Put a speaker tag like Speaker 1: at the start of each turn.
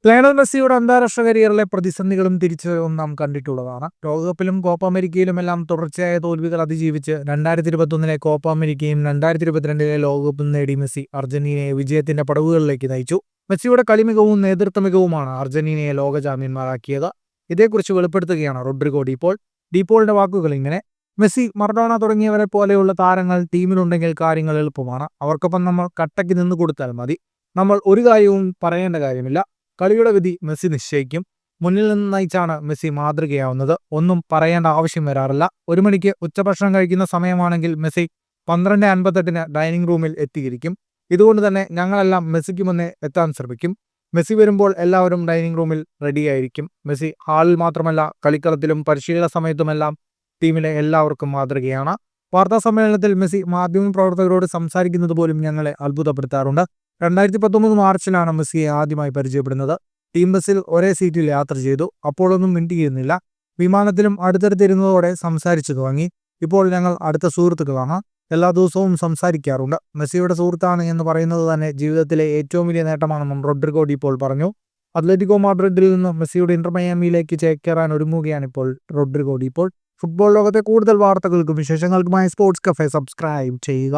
Speaker 1: Lionel മെസ്സിയുടെ അന്താരാഷ്ട്ര കരിയറിലെ പ്രതിസന്ധികളും തിരിച്ചുവരവും നാം കണ്ടിട്ടുള്ളതാണ്. ലോകകപ്പിലും കോപ്പ അമേരിക്കയിലുമെല്ലാം തുടർച്ചയായ തോൽവികൾ അതിജീവിച്ച് 2021 കോപ്പ അമേരിക്കയും 2022 ലോകകപ്പും നേടി മെസ്സി അർജന്റീനയെ വിജയത്തിന്റെ പടവുകളിലേക്ക് നയിച്ചു. മെസ്സിയുടെ കളിമികവും നേതൃത്വ മികവുമാണ് അർജന്റീനയെ ലോക ചാമ്പ്യന്മാരാക്കിയത്. ഇതേക്കുറിച്ച് വെളിപ്പെടുത്തുകയാണ് റോഡ്രിഗോ ഡീപോൾ. ഡീപോളിന്റെ വാക്കുകൾ ഇങ്ങനെ: മെസ്സി, മറഡോണ തുടങ്ങിയവരെ പോലെയുള്ള താരങ്ങൾ ടീമിലുണ്ടെങ്കിൽ കാര്യങ്ങൾ എളുപ്പമാണ്. അവർക്കൊപ്പം നമ്മൾ കട്ടയ്ക്ക് നിന്ന് കൊടുത്താൽ മതി. നമ്മൾ ഒരു കാര്യവും പറയേണ്ട കാര്യമില്ല. കളിയുടെ വിധി മെസ്സി നിശ്ചയിക്കും. മുന്നിൽ നിന്ന് നയിച്ചാണ് മെസ്സി മാതൃകയാവുന്നത്. ഒന്നും പറയേണ്ട ആവശ്യം വരാറില്ല. 1 മണിക്ക് ഉച്ചഭക്ഷണം കഴിക്കുന്ന സമയമാണെങ്കിൽ മെസ്സി 12:58 ഡൈനിങ് റൂമിൽ എത്തിയിരിക്കും. ഇതുകൊണ്ട് തന്നെ ഞങ്ങളെല്ലാം മെസ്സിക്ക് മുന്നേ എത്താൻ ശ്രമിക്കും. മെസ്സി വരുമ്പോൾ എല്ലാവരും ഡൈനിങ് റൂമിൽ റെഡിയായിരിക്കും. മെസ്സി ഹാളിൽ മാത്രമല്ല, കളിക്കളത്തിലും പരിശീലന സമയത്തുമെല്ലാം ടീമിലെ എല്ലാവർക്കും മാതൃകയാണ്. വാർത്താ സമ്മേളനത്തിൽ മെസ്സി മാധ്യമപ്രവർത്തകരോട് സംസാരിക്കുന്നത് പോലും ഞങ്ങളെ അത്ഭുതപ്പെടുത്താറുണ്ട്. 2019 മാർച്ചിലാണ് മെസ്സിയെ ആദ്യമായി പരിചയപ്പെടുന്നത്. ടീം ബസ്സിൽ ഒരേ സീറ്റിൽ യാത്ര ചെയ്തു. അപ്പോഴൊന്നും മിണ്ടിയിരുന്നില്ല. വിമാനത്തിലും അടുത്തടുത്തിരുന്നതോടെ സംസാരിച്ചു തുടങ്ങി. ഇപ്പോൾ ഞങ്ങൾ അടുത്ത സുഹൃത്തുക്കളാണ്. എല്ലാ ദിവസവും സംസാരിക്കാറുണ്ട്. മെസ്സിയുടെ സുഹൃത്താണ് എന്ന് പറയുന്നത് തന്നെ ജീവിതത്തിലെ ഏറ്റവും വലിയ നേട്ടമാണെന്നും റോഡ്രിഗോ ഡീപോൾ പറഞ്ഞു. അത്ലറ്റിക്കോ മാഡ്രിഡിൽ നിന്ന് മെസ്സിയുടെ ഇന്റർ മയാമിയിലേക്ക് ചേക്കേറാൻ ഒരുങ്ങുകയാണിപ്പോൾ റോഡ്രിഗോ ഡീപോൾ. ഫുട്ബോൾ ലോകത്തെ കൂടുതൽ വാർത്തകൾക്കും വിശേഷങ്ങൾക്കുമായി സ്പോർട്സ് കഫേ സബ്സ്ക്രൈബ് ചെയ്യുക.